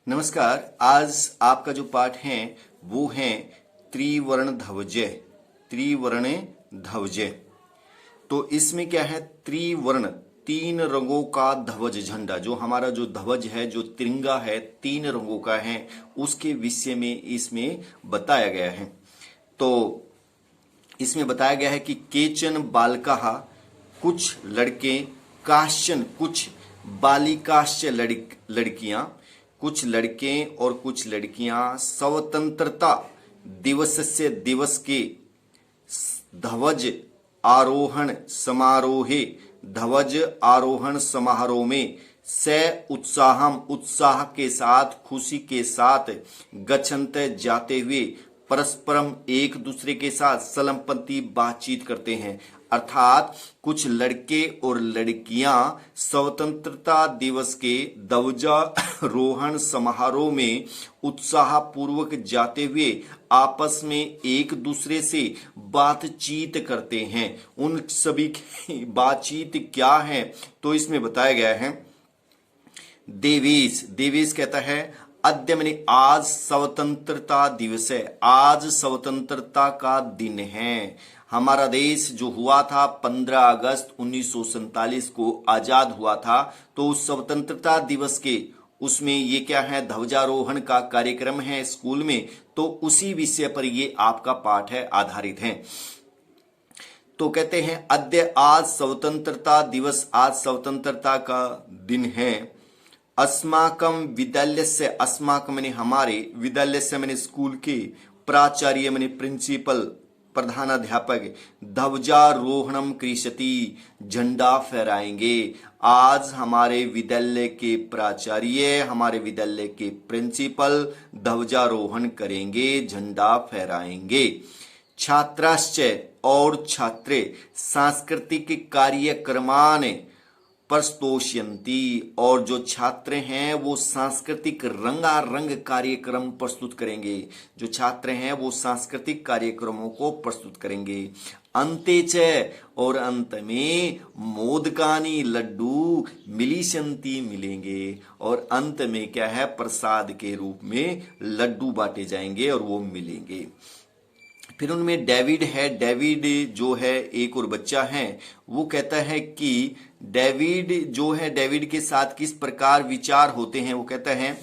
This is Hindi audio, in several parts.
नमस्कार। आज आपका जो पाठ है वो है त्रिवर्ण ध्वज। त्रिवर्ण ध्वज। तो इसमें क्या है, त्रिवर्ण तीन रंगों का ध्वज झंडा, जो हमारा जो ध्वज है, जो तिरंगा है, तीन रंगों का है, उसके विषय में इसमें बताया गया है। तो इसमें बताया गया है कि केचन बालकाः, कुछ लड़के, काश्चन कुछ, बालिकाश्च लड़कियां, कुछ लड़के और कुछ लड़कियां, स्वतंत्रता दिवस से दिवस के ध्वज आरोहण समारोहे, ध्वज आरोहण समारोह में से उत्साहम उत्साह के साथ, खुशी के साथ, गच्छन्त जाते हुए, परस्परम एक दूसरे के साथ सलंपति बातचीत करते हैं। अर्थात कुछ लड़के और लड़कियां स्वतंत्रता दिवस के ध्वजारोहण समारोह में उत्साह पूर्वक जाते हुए आपस में एक दूसरे से बातचीत करते हैं। उन सभी की बातचीत क्या है, तो इसमें बताया गया है। देवेश देवेश कहता है अद्य मैंने आज स्वतंत्रता दिवस है, आज स्वतंत्रता का दिन है। हमारा देश जो हुआ था 15 अगस्त 1947 को आजाद हुआ था, तो उस स्वतंत्रता दिवस के उसमें ये क्या है, ध्वजारोहण का कार्यक्रम है स्कूल में। तो उसी विषय पर ये आपका पाठ है, आधारित है। तो कहते हैं अद्य आज स्वतंत्रता दिवस, आज स्वतंत्रता का दिन है। अस्माकं विद्यालयस्य, अस्माकं मैंने हमारे, विद्यालयस्य मैंने स्कूल के, प्राचार्य मैंने प्रिंसिपल प्रधानाध्यापक, ध्वजारोहणम करिष्यति झंडा फहराएंगे। आज हमारे विद्यालय के प्राचार्य, हमारे विद्यालय के प्रिंसिपल ध्वजारोहण करेंगे, झंडा फहराएंगे। छात्राश्च और छात्रे सांस्कृतिक कार्यक्रमान प्रस्तोष्यन्ति, और जो छात्र हैं वो सांस्कृतिक रंगारंग कार्यक्रम प्रस्तुत करेंगे। जो छात्र हैं वो सांस्कृतिक कार्यक्रमों को प्रस्तुत करेंगे। अन्ते च, और अंत में, मोदकानी लड्डू मिलिष्यन्ति, मिलेंगे। और अंत में क्या है, प्रसाद के रूप में लड्डू बांटे जाएंगे और वो मिलेंगे। फिर उनमें डेविड है। डेविड जो है एक और बच्चा है, वो कहता है कि डेविड जो है, डेविड के साथ किस प्रकार विचार होते हैं। वो कहता है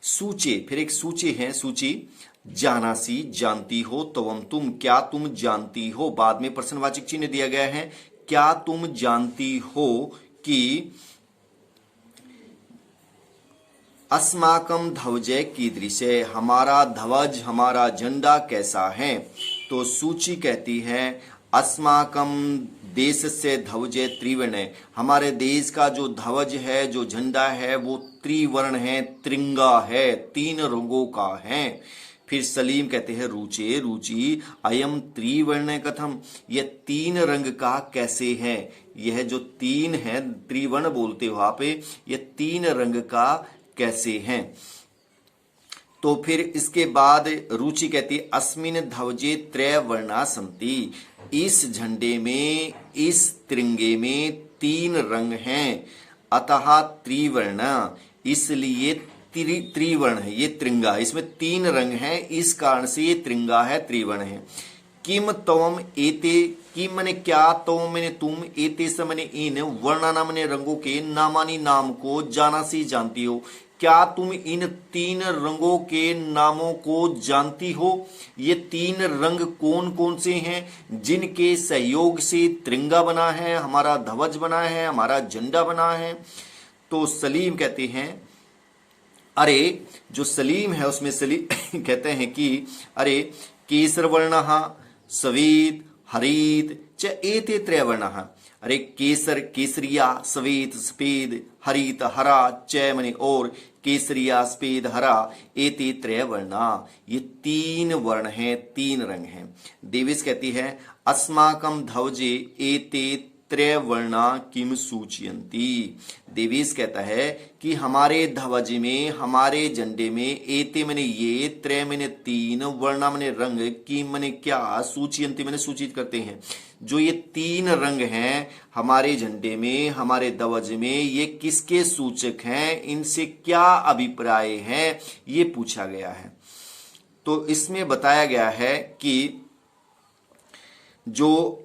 सूचे, फिर एक सूचे है, सूची जानासी, जानती हो, तवम तुम, क्या तुम जानती हो। बाद में प्रश्नवाचक चिन्ह दिया गया है, क्या तुम जानती हो कि अस्माकम ध्वजे कीदृशे, हमारा ध्वज, हमारा झंडा कैसा है। तो सूची कहती है अस्माकम देश से ध्वजे त्रिवर्ण, हमारे देश का जो ध्वज है, जो झंडा है, वो त्रिवर्ण है, त्रिंगा है, तीन रंगों का है। फिर सलीम कहते हैं रुचे, रुचि अयम त्रिवर्ण कथम, यह तीन रंग का कैसे है। यह जो तीन है, त्रिवर्ण बोलते हो आप, यह तीन रंग का कैसे हैं। तो फिर इसके बाद रुचि कहती है अस्मिन ध्वजे त्रय वर्णा सन्ति, इस झंडे में, इस तिरंगे में तीन रंग हैं। अतः त्रिवर्ण, इसलिए त्रिवर्ण है ये तिरंगा, इसमें तीन रंग हैं, इस कारण से ये तिरंगा है, त्रिवर्ण है। किम तवम एते, किम मने क्या, तवम मने तुम, एते से मने इन, वर्णाना मने रंगों के, नामानी नाम को, जानासी जानती हो, क्या तुम इन तीन रंगों के नामों को जानती हो। ये तीन रंग कौन कौन से हैं जिनके सहयोग से तिरंगा बना है, हमारा ध्वज बना है, हमारा झंडा बना है। तो सलीम कहते हैं, अरे जो सलीम है उसमें सलीम कहते हैं कि अरे केसर वर्णः सवेत हरित च एते त्रय वर्णः, अरे केसर केसरिया, सवेत सफेद, हरित हरा, च मने और, केसरिया सफेद हरा, एते त्रय वर्णा, ये तीन वर्ण हैं, तीन रंग हैं। देवेश कहती है अस्माकम ध्वजे एते त्रयवर्णा किम सूचयन्ति। देवेश कहता है कि हमारे ध्वज में, हमारे झंडे में एते मने ये, त्रय मने तीन, वर्णा मने रंग, किम मने क्या, सूचयन्ति मने सूचित करते हैं। जो ये तीन रंग हैं हमारे झंडे में, हमारे ध्वज में, ये किसके सूचक हैं, इनसे क्या अभिप्राय है, ये पूछा गया है। तो इसमें बताया गया है कि जो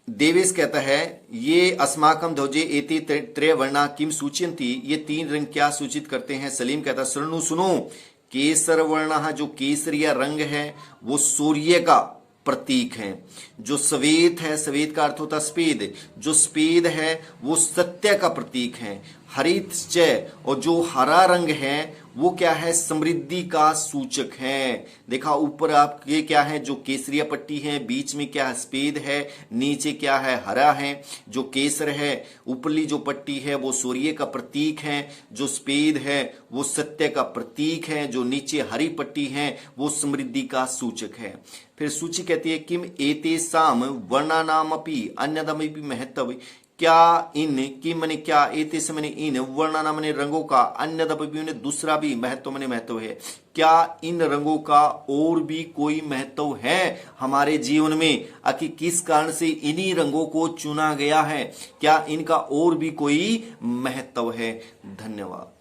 देवेश कहता है ये अस्माकम ध्वजे एति त्रयवर्णा किम सूचयन्ति, ये तीन रंग क्या सूचित करते हैं। सलीम कहता है शृणु सुनो, केसर वर्ण, जो केसरिया रंग है वो सूर्य का प्रतीक है। जो श्वेत है, श्वेत का अर्थ होता है सफेद, जो सफेद है वो सत्य का प्रतीक है। हरित, और जो हरा रंग है वो क्या है, समृद्धि का सूचक है। देखा ऊपर आपके क्या है, जो केसरिया पट्टी है, बीच में क्या है सफेद है, नीचे क्या है हरा है। जो केसर है ऊपरली जो पट्टी है वो सूर्य का प्रतीक है, जो सफेद है वो सत्य का प्रतीक है, जो नीचे हरी पट्टी है वो समृद्धि का सूचक है। फिर सूची कहती है किम एतेषां वर्णानामपि अन्यदमपि महत्व, क्या इन, की मने क्या, एतेष मने इन, वर्णना मने रंगों का, अन्यदपि मने दूसरा भी, महत्व मने महत्व है। क्या इन रंगों का और भी कोई महत्व है हमारे जीवन में, कि किस कारण से इन्हीं रंगों को चुना गया है, क्या इनका और भी कोई महत्व है। धन्यवाद।